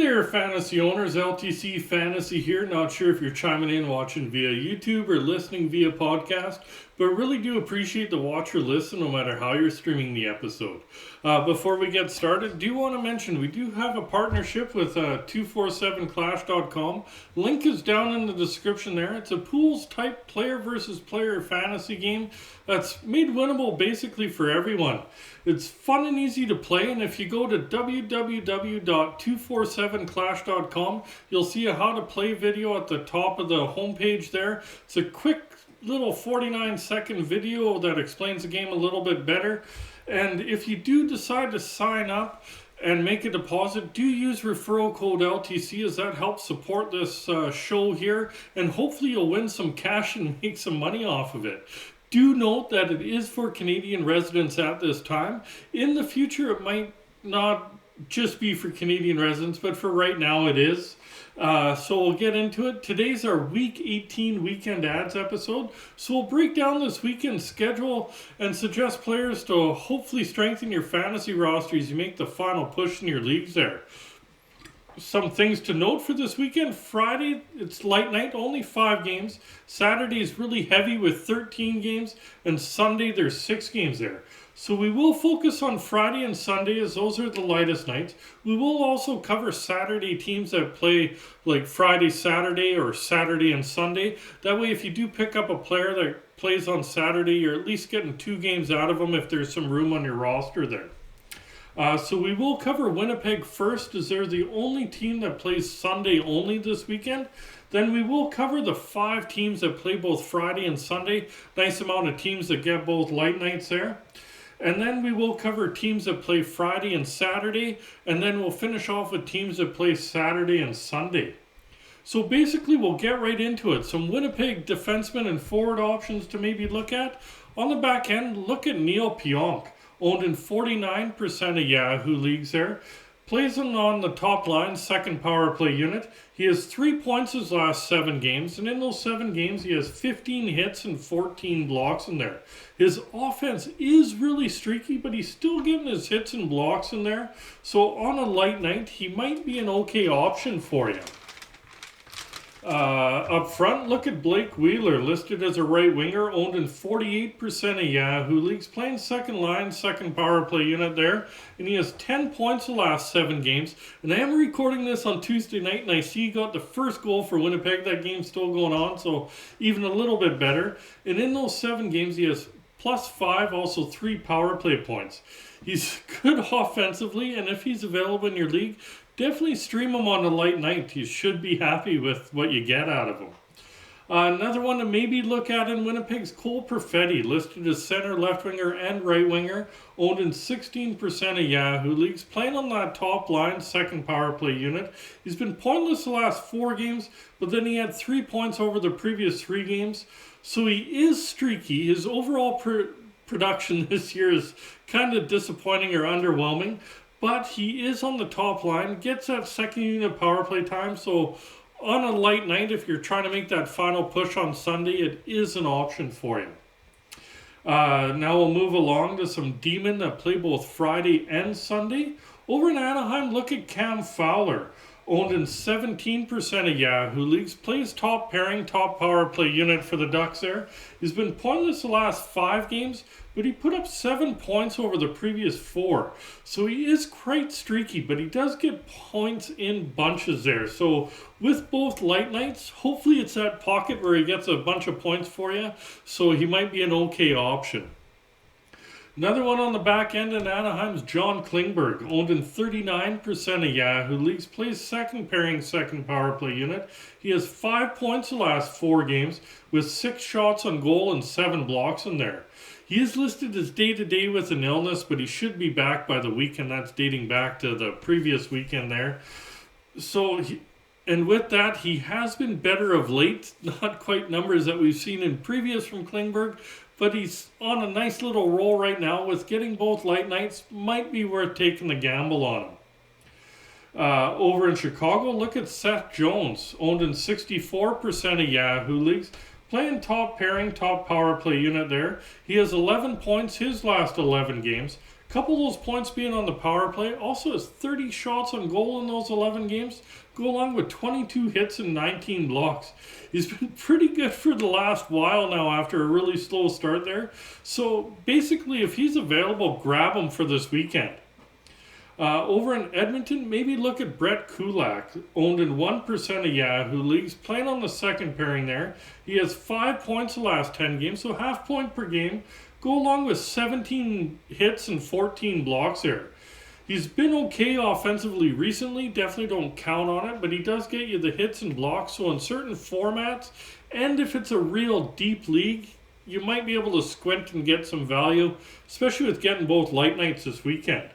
there, fantasy owners. LTC Fantasy here. Not sure if you're chiming in watching via YouTube or listening via podcast, but really do appreciate the watch or listen no matter how you're streaming the episode. Before we get started, do want to mention we do have a partnership with 247clash.com. Link is down in the description there. It's a pools type player versus player fantasy game that's made winnable basically for everyone. It's fun and easy to play, and if you go to www.247clash.com, you'll see a how to play video at the top of the homepage there. It's a quick little 49-second video that explains the game a little bit better. And if you do decide to sign up and make a deposit, do use referral code LTC, as that helps support this show here, and hopefully you'll win some cash and make some money off of it. Do note that it is for Canadian residents at this time. In the future, it might not just be for Canadian residents, but for right now it is. So we'll get into it. Today's our Week 18 Weekend Ads episode. So we'll break down this weekend schedule and suggest players to hopefully strengthen your fantasy roster as you make the final push in your leagues there. Some things to note for this weekend. Friday, it's light night, only 5 games. Saturday is really heavy with 13 games. And Sunday, there's 6 games there. So we will focus on Friday and Sunday, as those are the lightest nights. We will also cover Saturday teams that play like Friday, Saturday, or Saturday and Sunday. That way, if you do pick up a player that plays on Saturday, you're at least getting 2 games out of them if there's some room on your roster there. So we will cover Winnipeg first, as they're the only team that plays Sunday only this weekend. Then we will cover the 5 teams that play both Friday and Sunday. Nice amount of teams that get both light nights there. And then we will cover teams that play Friday and Saturday. And then we'll finish off with teams that play Saturday and Sunday. So basically we'll get right into it. Some Winnipeg defensemen and forward options to maybe look at. On the back end, look at Neil Pionk. Owned in 49% of Yahoo leagues there. Plays on the top line, second power play unit. He has 3 points his last 7 games, and in those 7 games he has 15 hits and 14 blocks in there. His offense is really streaky, but he's still getting his hits and blocks in there. So on a light night, he might be an okay option for you. Up front, look at Blake Wheeler, listed as a right winger, owned in 48% of Yahoo leagues, playing second line, second power play unit there, and he has 10 points the last 7 games. And I am recording this on Tuesday night, and I see he got the first goal for Winnipeg. That game's still going on, so even a little bit better. And in those 7 games, he has +5, also 3 power play points. He's good offensively, and if he's available in your league, definitely stream him on a light night. You should be happy with what you get out of him. Another one to maybe look at in Winnipeg's Cole Perfetti, listed as center, left winger, and right winger, owned in 16% of Yahoo leagues, playing on that top line, second power play unit. He's been pointless the last 4 games, but then he had 3 points over the previous 3 games. So he is streaky. His overall production this year is kind of disappointing or underwhelming. But he is on the top line, gets that second unit power play time. So on a light night, if you're trying to make that final push on Sunday, it is an option for you. Now we'll move along to some D-men that play both Friday and Sunday. Over in Anaheim, look at Cam Fowler. Owned in 17% of Yahoo leagues, plays top pairing, top power play unit for the Ducks there. He's been pointless the last 5 games, but he put up 7 points over the previous 4. So he is quite streaky, but he does get points in bunches there. So with both light nights, hopefully it's that pocket where he gets a bunch of points for you. So he might be an okay option. Another one on the back end in Anaheim's John Klingberg, owned in 39% of Yahoo leagues, plays second pairing, second power play unit. He has 5 points the last 4 games with 6 shots on goal and 7 blocks in there. He is listed as day-to-day with an illness, but he should be back by the weekend. That's dating back to the previous weekend there. And with that, he has been better of late. Not quite numbers that we've seen in previous from Klingberg, but he's on a nice little roll right now with getting both light nights. Might be worth taking the gamble on him. Over in Chicago, look at Seth Jones, owned in 64% of Yahoo leagues, playing top pairing, top power play unit there. He has 11 points his last 11 games. Couple of those points being on the power play. Also has 30 shots on goal in those 11 games. Go along with 22 hits and 19 blocks. He's been pretty good for the last while now after a really slow start there. So basically, if he's available, grab him for this weekend. Over in Edmonton, maybe look at Brett Kulak, owned in 1% of Yahoo leagues, playing on the second pairing there. He has 5 points the last 10 games, so half point per game. Go along with 17 hits and 14 blocks there. He's been okay offensively recently, definitely don't count on it, but he does get you the hits and blocks, so in certain formats, and if it's a real deep league, you might be able to squint and get some value, especially with getting both light nights this weekend.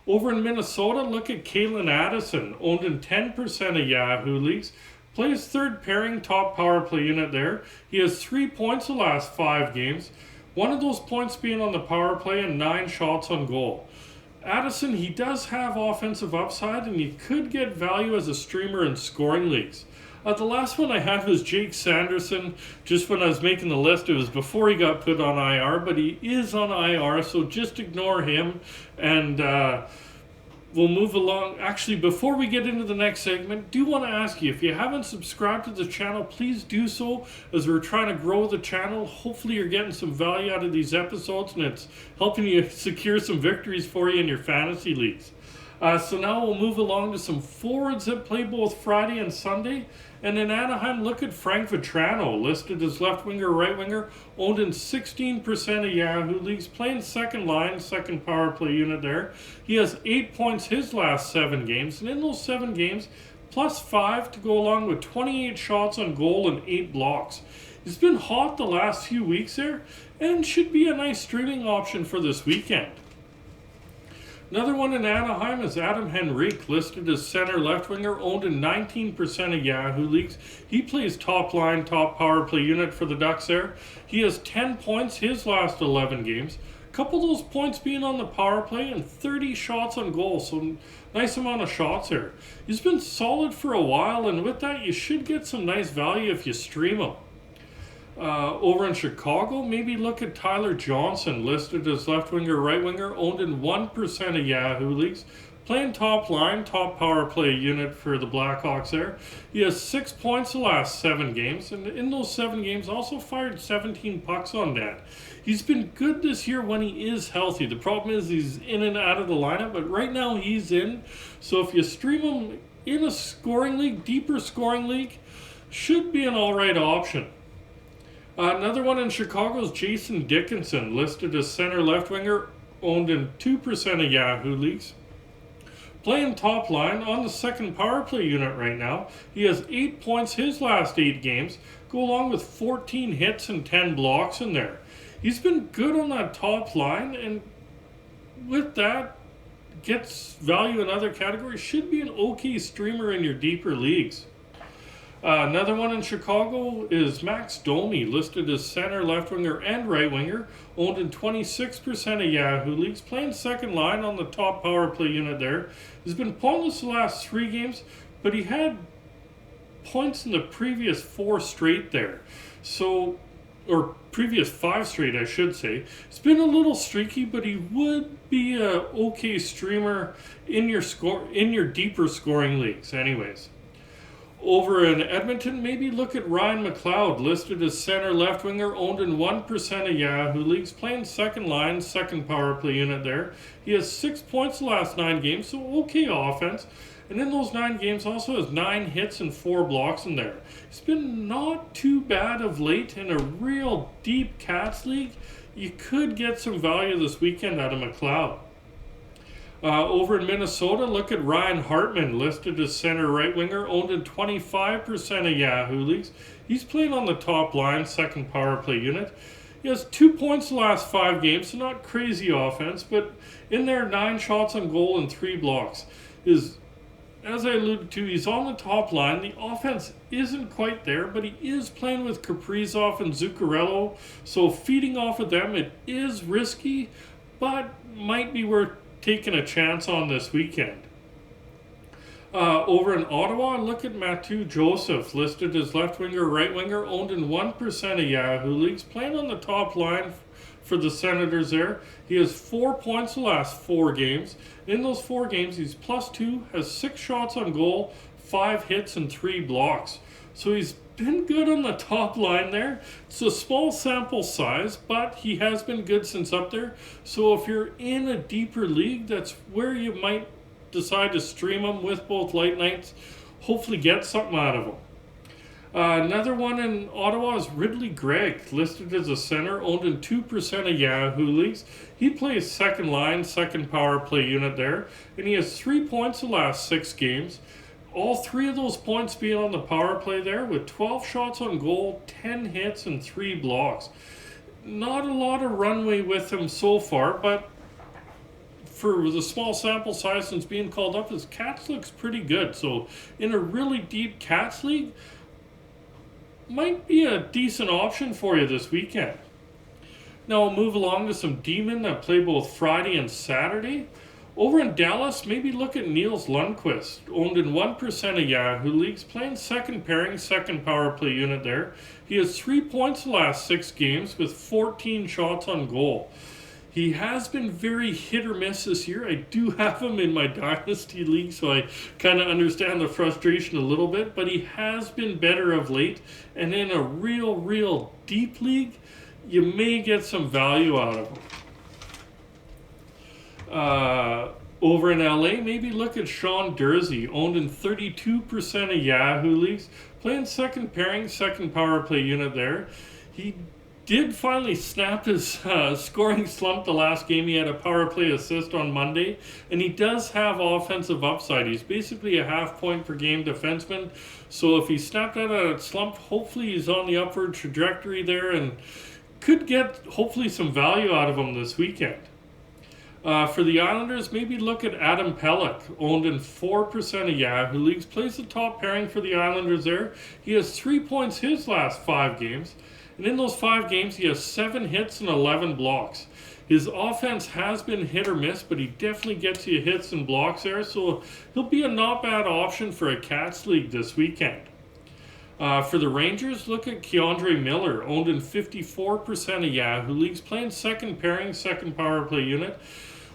Over in Minnesota, look at Kalen Addison, owned in 10% of Yahoo leagues. Plays third pairing, top power play unit there. He has 3 points the last 5 games. One of those points being on the power play and 9 shots on goal. Addison, he does have offensive upside and you could get value as a streamer in scoring leagues. The last one I had was Jake Sanderson. Just when I was making the list, it was before he got put on IR, but he is on IR, so just ignore him. And we'll move along. Actually, before we get into the next segment, do want to ask you, if you haven't subscribed to the channel, please do so, as we're trying to grow the channel. Hopefully you're getting some value out of these episodes, and it's helping you secure some victories for you in your fantasy leagues. So now we'll move along to some forwards that play both Friday and Sunday. And in Anaheim, look at Frank Vatrano, listed as left winger, right winger, owned in 16% of Yahoo leagues, playing second line, second power play unit there. He has 8 points his last 7 games, and in those 7 games, plus 5 to go along with 28 shots on goal and 8 blocks. He's been hot the last few weeks there, and should be a nice streaming option for this weekend. Another one in Anaheim is Adam Henrique, listed as center left winger, owned in 19% of Yahoo leagues. He plays top line, top power play unit for the Ducks there. He has 10 points his last 11 games. A couple of those points being on the power play and 30 shots on goal, so nice amount of shots there. He's been solid for a while, and with that you should get some nice value if you stream him. Over in Chicago, maybe look at Tyler Johnson, listed as left winger, right winger, owned in 1% of Yahoo leagues, playing top line, top power play unit for the Blackhawks there. He has 6 points the last 7 games, and in those 7 games also fired 17 pucks on net. He's been good this year when he is healthy. The problem is he's in and out of the lineup, but right now he's in. So if you stream him in a scoring league, deeper scoring league, should be an alright option. Another one in Chicago is Jason Dickinson, listed as center left winger, owned in 2% of Yahoo leagues. Playing top line on the second power play unit right now. He has 8 points his last 8 games, go along with 14 hits and 10 blocks in there. He's been good on that top line, and with that, gets value in other categories. Should be an okay streamer in your deeper leagues. Another one in Chicago is Max Domi, listed as center, left winger, and right winger, owned in 26% of Yahoo leagues, playing second line on the top power play unit there. He's been pointless the last 3 games, but he had points in the previous 4 straight there. So, or previous 5 straight, I should say. It's been a little streaky, but he would be a okay streamer in your deeper scoring leagues anyways. Over in Edmonton, maybe look at Ryan McLeod, listed as center left winger, owned in 1% of Yahoo leagues, playing second line, second power play unit there. He has 6 points the last 9 games, so okay offense. And in those 9 games also has 9 hits and 4 blocks in there. He's been not too bad of late in a real deep Cats league. You could get some value this weekend out of McLeod. Over in Minnesota, look at Ryan Hartman, listed as center right winger, owned in 25% of Yahoo leagues. He's playing on the top line, second power play unit. He has 2 points the last 5 games, so not crazy offense, but in there 9 shots on goal and 3 blocks. As I alluded to, he's on the top line. The offense isn't quite there, but he is playing with Kaprizov and Zuccarello, so feeding off of them, it is risky, but might be worth taking a chance on this weekend. Over in Ottawa, look at Matthew Joseph, listed as left winger, right winger, owned in 1% of Yahoo leagues, playing on the top line for the Senators there. He has 4 points the last 4 games. In those 4 games, he's +2, has 6 shots on goal, 5 hits, and 3 blocks. So he's been good on the top line there. It's a small sample size, but he has been good since up there. So if you're in a deeper league, that's where you might decide to stream him with both light nights. Hopefully get something out of him. Another one in Ottawa is Ridley Gregg, listed as a center, owned in 2% of Yahoo leagues. He plays second line, second power play unit there, and he has 3 points the last 6 games. All 3 of those points being on the power play there, with 12 shots on goal, 10 hits, and 3 blocks. Not a lot of runway with him so far, but for the small sample size since being called up, his Cats looks pretty good. So in a really deep Cats league, might be a decent option for you this weekend. Now we'll move along to some D-men that play both Friday and Saturday. Over in Dallas, maybe look at Nils Lundkvist, owned in 1% of Yahoo leagues, playing second pairing, second power play unit there. He has 3 points the last 6 games with 14 shots on goal. He has been very hit or miss this year. I do have him in my Dynasty League, so I kind of understand the frustration a little bit, but he has been better of late. And in a real deep league, you may get some value out of him. Over in LA, maybe look at Sean Dursey, owned in 32% of Yahoo leagues, playing second pairing, second power play unit there. He did finally snap his scoring slump the last game. He had a power play assist on Monday, and he does have offensive upside. He's basically a half point per game defenseman. So if he snapped out of that slump, hopefully he's on the upward trajectory there and could get hopefully some value out of him this weekend. For the Islanders, maybe look at Adam Pelech, owned in 4% of Yahoo leagues, plays the top pairing for the Islanders there. He has 3 points his last 5 games. And in those 5 games, he has 7 hits and 11 blocks. His offense has been hit or miss, but he definitely gets you hits and blocks there. So he'll be a not bad option for a Cats league this weekend. For the Rangers, look at Keandre Miller, owned in 54% of Yahoo leagues, playing second pairing, second power play unit.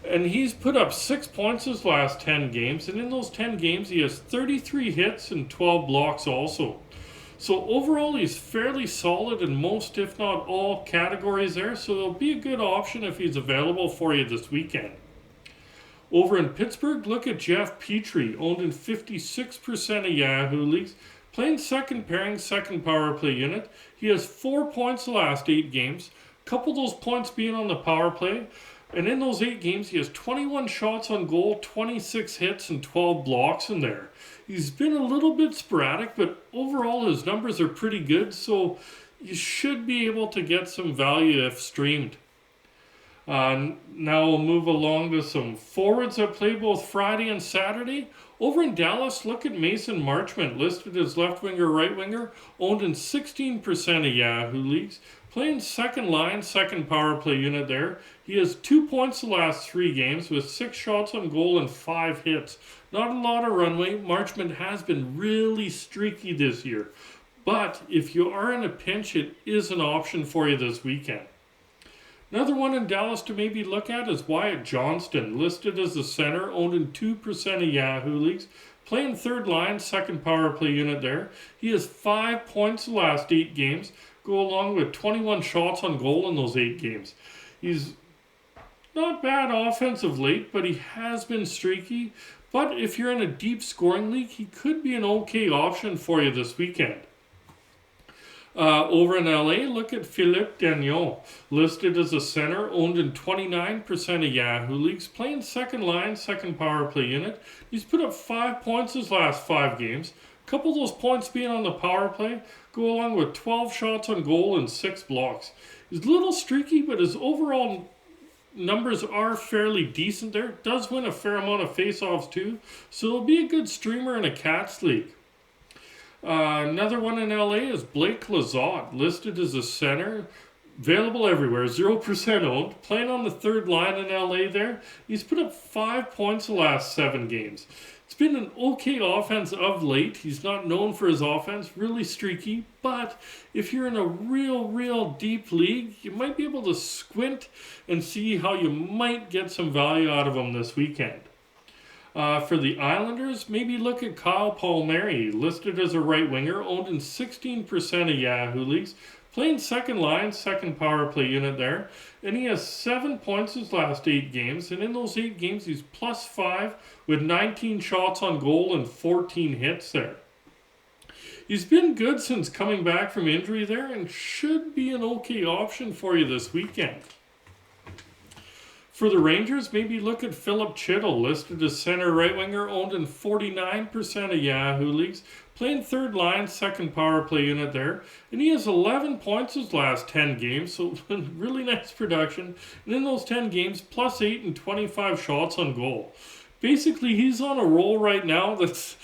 And he's put up 6 points his last 10 games. And in those 10 games, he has 33 hits and 12 blocks also. So overall, he's fairly solid in most, if not all, categories there. So it'll be a good option if he's available for you this weekend. Over in Pittsburgh, look at Jeff Petrie, owned in 56% of Yahoo leagues, playing second pairing, second power play unit. He has 4 points the last 8 games. A couple of those points being on the power play. And in those 8 games, he has 21 shots on goal, 26 hits, and 12 blocks in there. He's been a little bit sporadic, but overall his numbers are pretty good, so you should be able to get some value if streamed. Now we'll move along to some forwards that play both Friday and Saturday. Over in Dallas, look at Mason Marchment, listed as left winger, right winger, owned in 16% of Yahoo leagues. Playing second line, second power play unit there. He has 2 points the last 3 games with 6 shots on goal and 5 hits. Not a lot of runway. Marchment has been really streaky this year. But if you are in a pinch, it is an option for you this weekend. Another one in Dallas to maybe look at is Wyatt Johnston, listed as a center, owned in 2% of Yahoo leagues. Playing third line, second power play unit there. He has 5 points the last 8 games. Go along with 21 shots on goal in those 8 games. He's not bad offensive late, but he has been streaky. But if you're in a deep scoring league, he could be an okay option for you this weekend. Over in LA, look at Philippe Dagnon, listed as a center, owned in 29% of Yahoo leagues, playing second line, second power play unit. He's put up 5 points his last 5 games. A couple of those points being on the power play go along with 12 shots on goal and 6 blocks. He's a little streaky, but his overall numbers are fairly decent there. Does win a fair amount of face-offs too, so he'll be a good streamer in a Cats league. Another one in LA is Blake Lizotte, listed as a center, available everywhere, 0% owned, playing on the third line in LA there. He's put up 5 points the last 7 games. It's It's been an okay offense of late. He's not known for his offense, really streaky, but if you're in a real deep league, you might be able to squint and see how you might get some value out of him this weekend. For the Islanders, maybe look at Kyle Palmieri, listed as a right winger, owned in 16% of Yahoo leagues, playing second line, second power play unit there, and he has 7 points his last 8 games, and in those 8 games he's +5 with 19 shots on goal and 14 hits there. He's been good since coming back from injury there and should be an okay option for you this weekend. For the Rangers, maybe look at Philip Chittle, listed as center right winger, owned in 49% of Yahoo leagues, playing third line, second power play unit there, and he has 11 points his last 10 games, so really nice production, and in those 10 games, +8 and 25 shots on goal. Basically, he's on a roll right now that's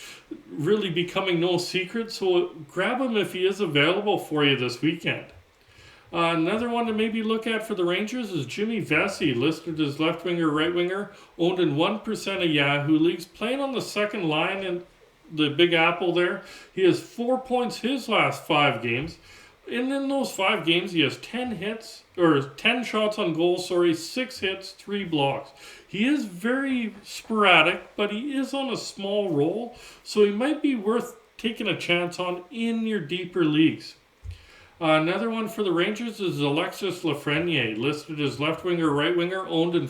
really becoming no secret, so grab him if he is available for you this weekend. Another one to maybe look at for the Rangers is Jimmy Vesey, listed as left winger, right winger, owned in 1% of Yahoo leagues, playing on the second line in the Big Apple there. He has 4 points his last 5 games. And in those 5 games, he has 10 shots on goal, 6 hits, 3 blocks. He is very sporadic, but he is on a small roll, so he might be worth taking a chance on in your deeper leagues. Another one for the Rangers is Alexis Lafreniere, listed as left winger, right winger, owned in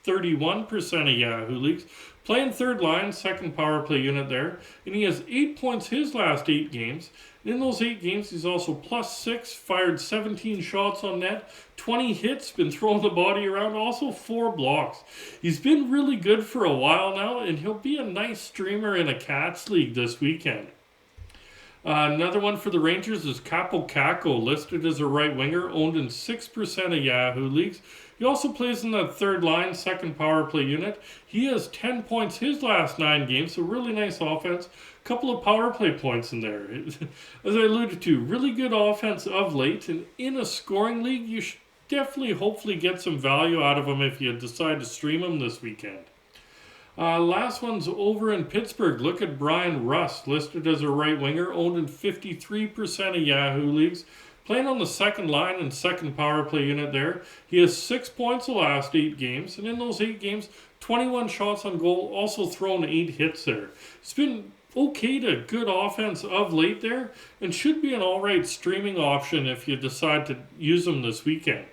31% of Yahoo leagues, playing third line, second power play unit there, and he has 8 points his last 8 games. And in those 8 games, he's also +6, fired 17 shots on net, 20 hits, been throwing the body around, also 4 blocks. He's been really good for a while now, and he'll be a nice streamer in a Cats league this weekend. Another one for the Rangers is Capo Caco, listed as a right winger, owned in 6% of Yahoo leagues. He also plays in that third line, second power play unit. He has 10 points his last 9 games, so really nice offense. Couple of power play points in there. As I alluded to, really good offense of late, and in a scoring league, you should definitely, hopefully get some value out of him if you decide to stream him this weekend. Last one's over in Pittsburgh. Look at Brian Rust, listed as a right winger, owned in 53% of Yahoo leagues, playing on the second line and second power play unit there. He has 6 points the last 8 games, and in those 8 games, 21 shots on goal, also thrown 8 hits there. It's been okay to good offense of late there, and should be an alright streaming option if you decide to use him this weekend.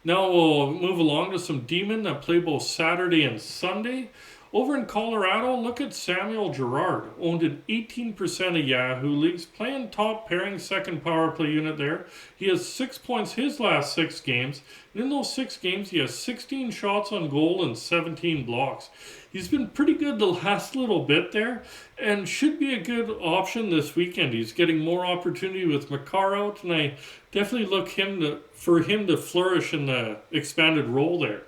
Now we'll move along to some D-men that play both Saturday and Sunday. Over in Colorado, look at Samuel Girard, owned in 18% of Yahoo leagues, playing top pairing second power play unit there. He has 6 points his last 6 games, and in those 6 games he has 16 shots on goal and 17 blocks. He's been pretty good the last little bit there, and should be a good option this weekend. He's getting more opportunity with Makar out, and I definitely look for him to flourish in the expanded role there.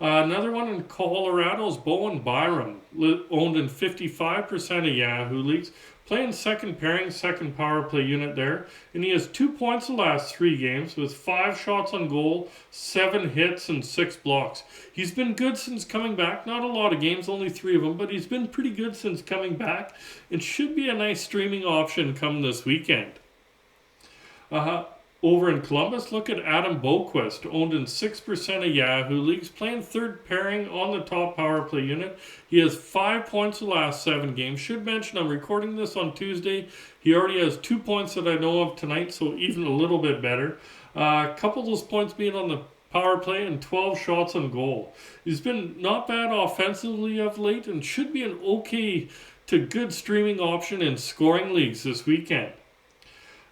Another one in Colorado is Bowen Byram, owned in 55% of Yahoo leagues, playing second pairing, second power play unit there, and he has 2 points the last 3 games with 5 shots on goal, 7 hits, and 6 blocks. He's been good since coming back. Not a lot of games, only 3 of them, but he's been pretty good since coming back, and should be a nice streaming option come this weekend. Over in Columbus, look at Adam Boquist, owned in 6% of Yahoo leagues, playing third pairing on the top power play unit. He has 5 points the last 7 games. Should mention I'm recording this on Tuesday. He already has 2 points that I know of tonight, so even a little bit better. A couple of those points being on the power play and 12 shots on goal. He's been not bad offensively of late and should be an okay to good streaming option in scoring leagues this weekend.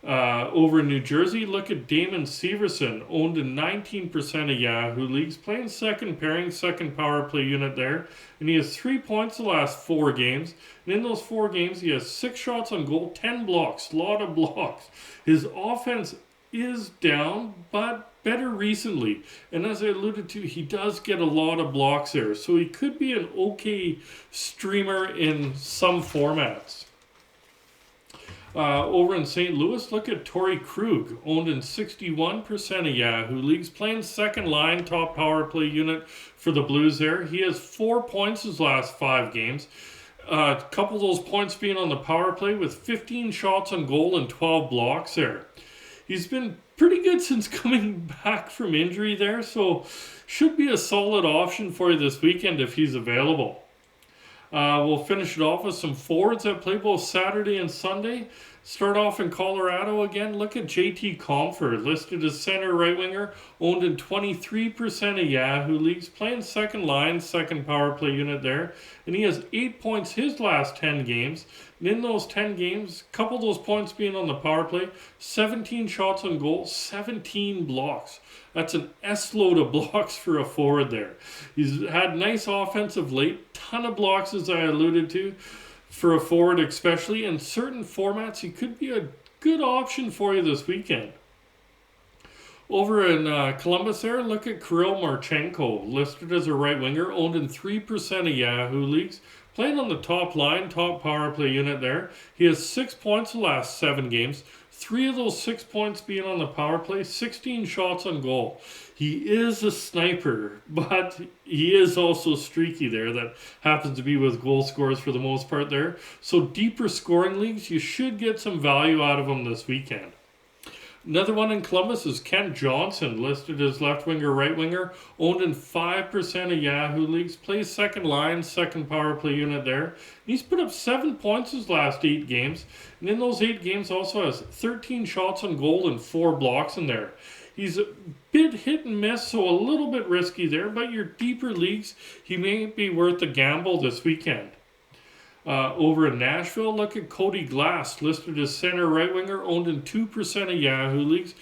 Over in New Jersey, look at Damon Severson, owned in 19% of Yahoo leagues, playing second pairing, second power play unit there, and he has 3 points the last 4 games, and in those 4 games he has 6 shots on goal, 10 blocks, a lot of blocks. His offense is down, but better recently, and as I alluded to, he does get a lot of blocks there, so he could be an okay streamer in some formats. Over in St. Louis, look at Torrey Krug, owned in 61% of Yahoo leagues, playing second line, top power play unit for the Blues there. He has 4 points his last 5 games. A couple of those points being on the power play with 15 shots on goal and 12 blocks there. He's been pretty good since coming back from injury there, so should be a solid option for you this weekend if he's available. We'll finish it off with some forwards that play both Saturday and Sunday. Start off in Colorado again. Look at JT Compher, listed as center right winger, owned in 23% of Yahoo leagues, playing second line, second power play unit there. And he has 8 points his last 10 games. And in those 10 games, a couple of those points being on the power play, 17 shots on goal, 17 blocks. That's an S-load of blocks for a forward there. He's had nice offensive late, ton of blocks as I alluded to. For a forward especially, in certain formats, he could be a good option for you this weekend. Over in Columbus there, look at Kirill Marchenko, listed as a right winger, owned in 3% of Yahoo leagues, playing on the top line, top power play unit there. He has 6 points the last 7 games, 3 of those 6 points being on the power play, 16 shots on goal. He is a sniper, but he is also streaky there. That happens to be with goal scorers for the most part there. So deeper scoring leagues, you should get some value out of him this weekend. Another one in Columbus is Kent Johnson, listed as left winger, right winger, owned in 5% of Yahoo leagues, plays second line, second power play unit there. He's put up 7 points his last 8 games, and in those 8 games also has 13 shots on goal and 4 blocks in there. He's a bit hit and miss, so a little bit risky there, but your deeper leagues, he may be worth a gamble this weekend. Over in Nashville, look at Cody Glass, listed as center right winger, owned in 2% of Yahoo leagues,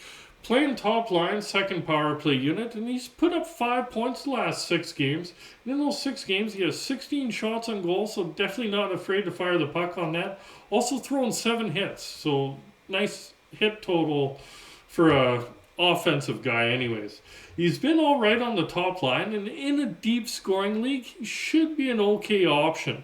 playing top line, second power play unit, and he's put up 5 points the last 6 games. And in those 6 games, he has 16 shots on goal, so definitely not afraid to fire the puck on that. Also throwing 7 hits, so nice hit total for a offensive guy anyways. He's been all right on the top line, and in a deep scoring league, he should be an okay option.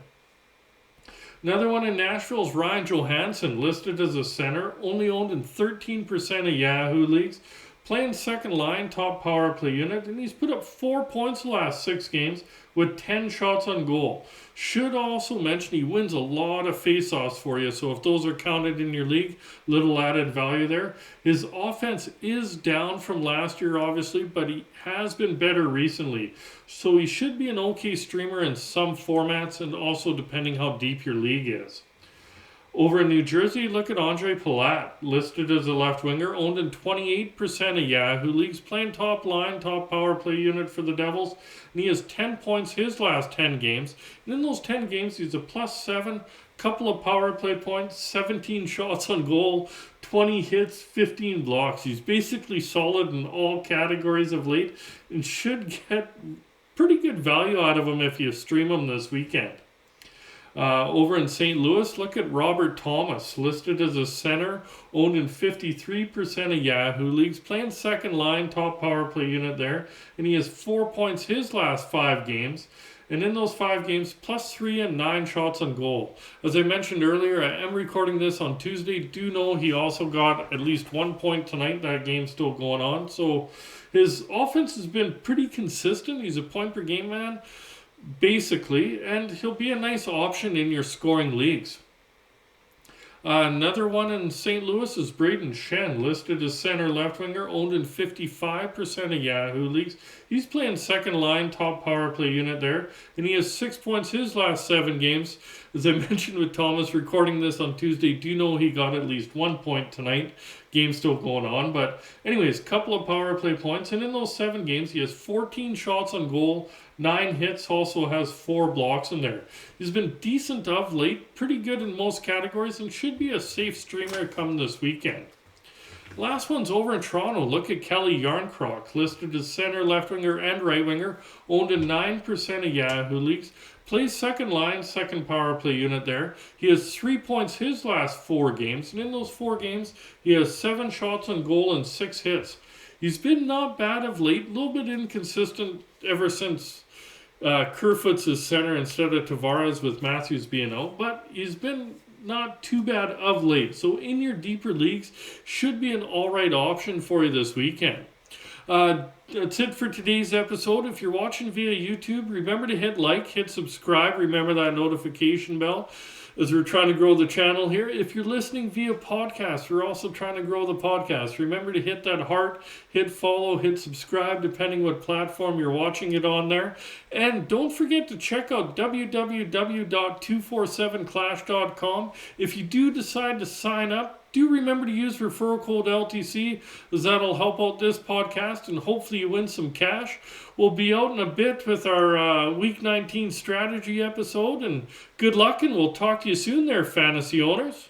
Another one in Nashville is Ryan Johansson, listed as a center, only owned in 13% of Yahoo leagues, playing second line, top power play unit, and he's put up 4 points the last 6 games with 10 shots on goal. Should also mention he wins a lot of face-offs for you, so if those are counted in your league, little added value there. His offense is down from last year, obviously, but he has been better recently. So he should be an okay streamer in some formats, and also depending how deep your league is. Over in New Jersey, look at Andre Palat, listed as a left winger, owned in 28% of Yahoo leagues, playing top line, top power play unit for the Devils, and he has 10 points his last 10 games. And in those 10 games, he's a +7, couple of power play points, 17 shots on goal, 20 hits, 15 blocks. He's basically solid in all categories of late, and should get pretty good value out of him if you stream him this weekend. Over in St. Louis, look at Robert Thomas, listed as a center, owned in 53% of Yahoo leagues, playing second line, top power play unit there, and he has 4 points his last 5 games, and in those 5 games, +3 and 9 shots on goal. As I mentioned earlier, I am recording this on Tuesday. Do know he also got at least 1 point tonight. That game's still going on, so his offense has been pretty consistent. He's a point per game man, basically, and he'll be a nice option in your scoring leagues. Another one in St. Louis is Braden Shen, listed as center left winger, owned in 55% of Yahoo leagues. He's playing second line, top power play unit there, and he has 6 points his last 7 games. As I mentioned with Thomas, recording this on Tuesday, do know he got at least 1 point tonight. Game's still going on, but anyways, couple of power play points, and in those 7 games, he has 14 shots on goal, 9 hits, also has 4 blocks in there. He's been decent of late, pretty good in most categories, and should be a safe streamer come this weekend. Last one's over in Toronto. Look at Kelly Yarncroc, listed as center, left winger, and right winger, owned in 9% of Yahoo leagues. Plays second line, second power play unit there. He has 3 points his last 4 games, and in those 4 games, he has 7 shots on goal and 6 hits. He's been not bad of late, a little bit inconsistent ever since Kerfoot's his center instead of Tavares with Matthews being out, but he's been not too bad of late. So in your deeper leagues, should be an all right option for you this weekend. That's it for today's episode. If you're watching via YouTube, remember to hit like, hit subscribe, remember that notification bell as we're trying to grow the channel here. If you're listening via podcast, we're also trying to grow the podcast. Remember to hit that heart, hit follow, hit subscribe, depending what platform you're watching it on there. And don't forget to check out www.247clash.com. If you do decide to sign up, do remember to use referral code LTC, as that'll help out this podcast and hopefully you win some cash. We'll be out in a bit with our Week 19 strategy episode, and good luck, and we'll talk to you soon there, fantasy owners.